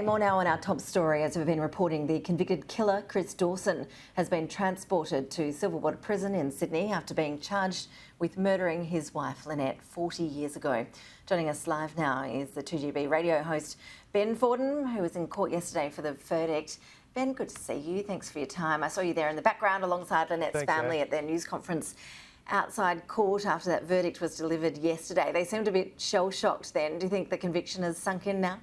More now on our top story. As we've been reporting, the convicted killer, Chris Dawson, has been transported to Silverwater Prison in Sydney after being charged with murdering his wife, Lynette, 40 years ago. Joining us live now is the 2GB radio host, Ben Fordham, who was in court yesterday for the verdict. Ben, good to see you. Thanks for your time. I saw you there in the background alongside Lynette's family at their news conference outside court after that verdict was delivered yesterday. They seemed a bit shell-shocked then. Do you think the conviction has sunk in now?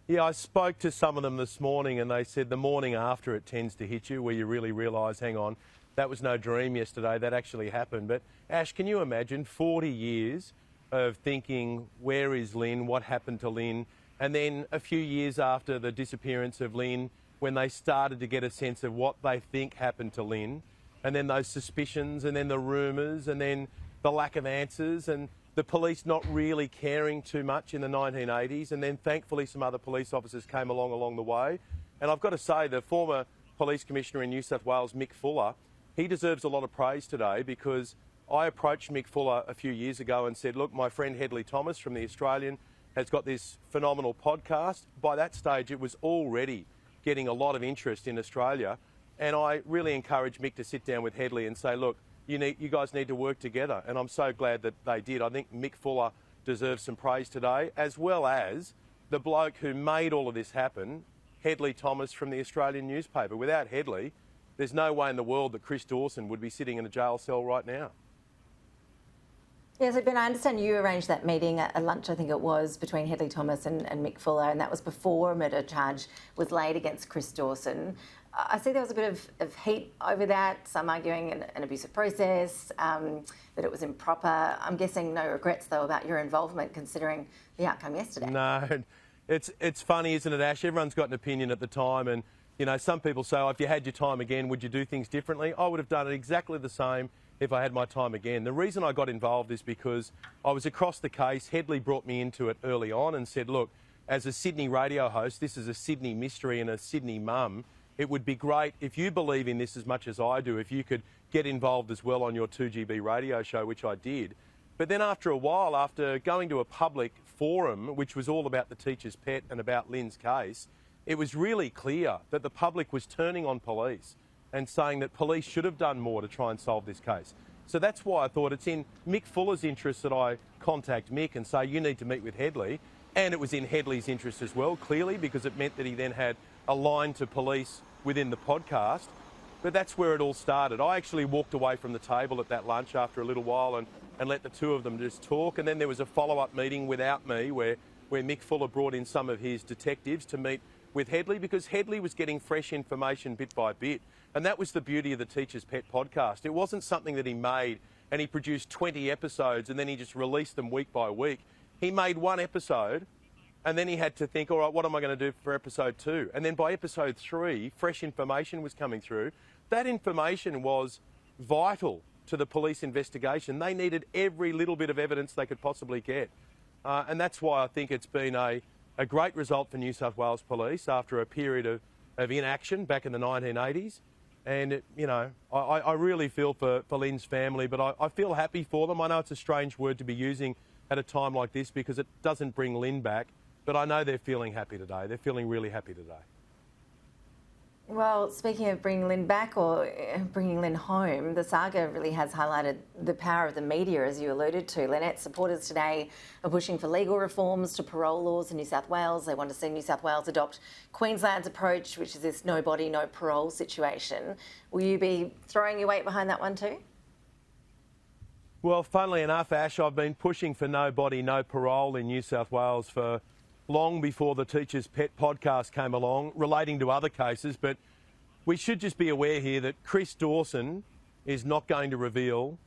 Yeah, I spoke to some of them this morning and they said the morning after it tends to hit you where you really realise, hang on, that was no dream yesterday, that actually happened. But Ash, can you imagine 40 years of thinking, where is Lynn, what happened to Lynn? And then a few years after the disappearance of Lynn, when they started to get a sense of what they think happened to Lynn, and then those suspicions and then the rumours and then the lack of answers and the police not really caring too much in the 1980s, and then thankfully some other police officers came along the way. And I've got to say, the former Police Commissioner in New South Wales, Mick Fuller, he deserves a lot of praise today, because I approached Mick Fuller a few years ago and said, look, my friend Hedley Thomas from The Australian has got this phenomenal podcast. By that stage, it was already getting a lot of interest in Australia. And I really encouraged Mick to sit down with Hedley and say, look, you guys need to work together, and I'm so glad that they did. I think Mick Fuller deserves some praise today, as well as the bloke who made all of this happen, Hedley Thomas from the Australian newspaper. Without Hedley, there's no way in the world that Chris Dawson would be sitting in a jail cell right now. Yeah, so Ben, I understand you arranged that meeting at a lunch, I think it was, between Hedley Thomas and Mick Fuller, and that was before a murder charge was laid against Chris Dawson. I see there was a bit of heat over that, some arguing an abusive process, that it was improper. I'm guessing no regrets, though, about your involvement, considering the outcome yesterday. No, it's funny, isn't it, Ash? Everyone's got an opinion at the time, and, you know, some people say, oh, if you had your time again, would you do things differently? I would have done it exactly the same if I had my time again. The reason I got involved is because I was across the case. Hedley brought me into it early on and said, look, as a Sydney radio host, this is a Sydney mystery and a Sydney mum. It would be great if you believe in this as much as I do, if you could get involved as well on your 2GB radio show, which I did. But then after a while, after going to a public forum, which was all about the teacher's pet and about Lynn's case, it was really clear that the public was turning on police and saying that police should have done more to try and solve this case. So that's why I thought it's in Mick Fuller's interest that I contact Mick and say, you need to meet with Hedley. And it was in Hedley's interest as well, clearly, because it meant that he then had a line to police within the podcast. But that's where it all started. I actually walked away from the table at that lunch after a little while and let the two of them just talk. And then there was a follow-up meeting without me where Mick Fuller brought in some of his detectives to meet with Hedley, because Hedley was getting fresh information bit by bit. And that was the beauty of the Teacher's Pet podcast. It wasn't something that he made and he produced 20 episodes and then he just released them week by week. He made one episode and then he had to think, all right, what am I going to do for episode 2? And then by episode 3, fresh information was coming through. That information was vital to the police investigation. They needed every little bit of evidence they could possibly get. And that's why I think it's been a great result for New South Wales Police after a period of inaction back in the 1980s. And, I really feel for Lynn's family, but I feel happy for them. I know it's a strange word to be using at a time like this because it doesn't bring Lynn back, but I know they're feeling happy today. They're feeling really happy today. Well, speaking of bringing Lynn back or bringing Lynn home, the saga really has highlighted the power of the media, as you alluded to. Lynette's supporters today are pushing for legal reforms to parole laws in New South Wales. They want to see New South Wales adopt Queensland's approach, which is this no body, no parole situation. Will you be throwing your weight behind that one too? Well, funnily enough, Ash, I've been pushing for no body, no parole in New South Wales for long before the Teacher's Pet podcast came along, relating to other cases. But we should just be aware here that Chris Dawson is not going to reveal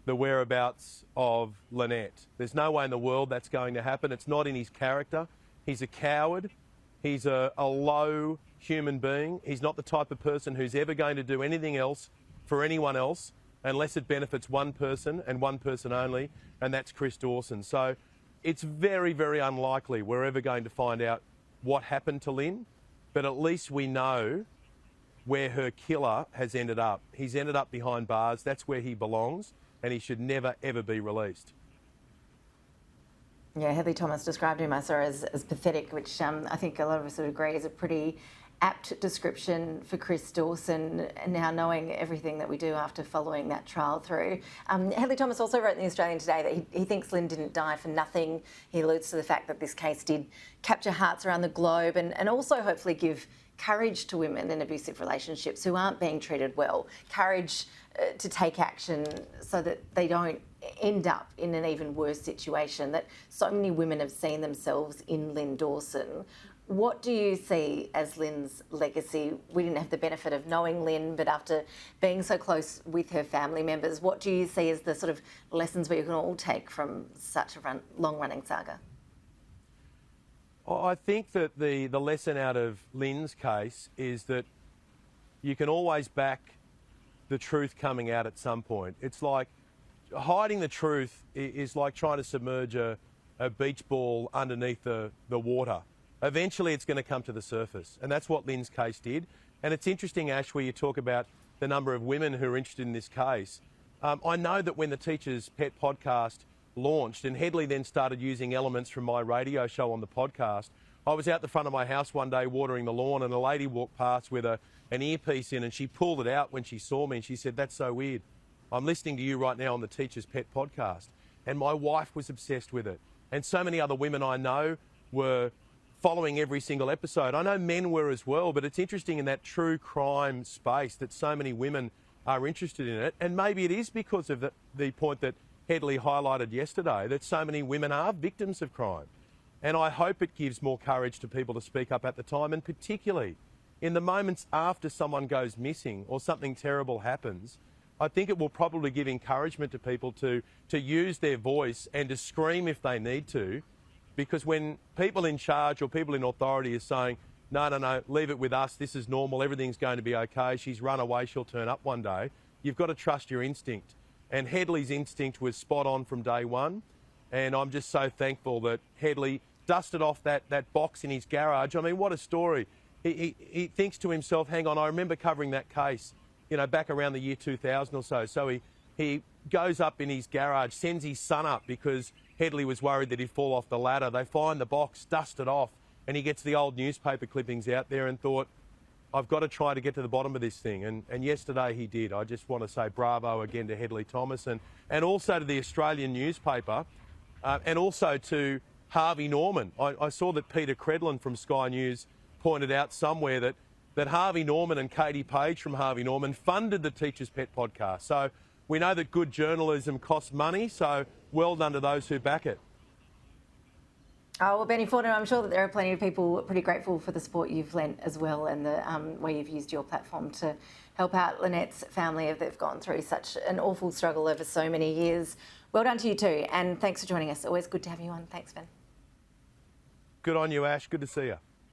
the whereabouts of Lynette. There's no way in the world that's going to happen. It's not in his character. He's a coward. He's a low human being. He's not the type of person who's ever going to do anything else for anyone else unless it benefits one person and one person only, and that's Chris Dawson. So it's very, very unlikely we're ever going to find out what happened to Lynn, but at least we know where her killer has ended up. He's ended up behind bars. That's where he belongs, and he should never, ever be released. Yeah, Heather Thomas described him, I saw, as pathetic, which I think a lot of us would agree is a pretty apt description for Chris Dawson, now knowing everything that we do after following that trial through. Heather Thomas also wrote in the Australian today that he thinks Lynn didn't die for nothing. He alludes to the fact that this case did capture hearts around the globe and also hopefully give courage to women in abusive relationships who aren't being treated well, courage to take action so that they don't end up in an even worse situation that so many women have seen themselves in Lynn Dawson. What do you see as Lynn's legacy? We didn't have the benefit of knowing Lynn, but after being so close with her family members, what do you see as the sort of lessons we can all take from such a long-running saga? I think that the lesson out of Lynn's case is that you can always back the truth coming out at some point. It's like hiding the truth is like trying to submerge a beach ball underneath the water. Eventually it's going to come to the surface, and that's what Lynn's case did. And it's interesting, Ash, where you talk about the number of women who are interested in this case. I know that when the Teacher's Pet podcast launched and Headley then started using elements from my radio show on the podcast, I was out the front of my house one day watering the lawn and a lady walked past with an earpiece in and she pulled it out when she saw me and she said, "That's so weird. I'm listening to you right now on the Teacher's Pet podcast." And my wife was obsessed with it. And so many other women I know were following every single episode. I know men were as well, but it's interesting in that true crime space that so many women are interested in it. And maybe it is because of the point that Headley highlighted yesterday, that so many women are victims of crime. And I hope it gives more courage to people to speak up at the time, and particularly in the moments after someone goes missing or something terrible happens. I think it will probably give encouragement to people to use their voice and to scream if they need to, because when people in charge or people in authority are saying, no, leave it with us, this is normal, everything's going to be okay, she's run away, she'll turn up one day, you've got to trust your instinct. And Headley's instinct was spot on from day one. And I'm just so thankful that Headley dusted off that box in his garage. I mean, what a story. He thinks to himself, hang on, I remember covering that case, back around the year 2000 or so. So he goes up in his garage, sends his son up because Headley was worried that he'd fall off the ladder. They find the box, dust it off, and he gets the old newspaper clippings out there and thought, I've got to try to get to the bottom of this thing. And yesterday he did. I just want to say bravo again to Headley Thomas and also to the Australian newspaper and also to Harvey Norman. I saw that Peter Credlin from Sky News pointed out somewhere that Harvey Norman and Katie Page from Harvey Norman funded the Teacher's Pet podcast. So we know that good journalism costs money, so well done to those who back it. Oh, well, Ben Fordham, I'm sure that there are plenty of people pretty grateful for the support you've lent as well and the way you've used your platform to help out Lynette's family if they've gone through such an awful struggle over so many years. Well done to you too, and thanks for joining us. Always good to have you on. Thanks, Ben. Good on you, Ash. Good to see you.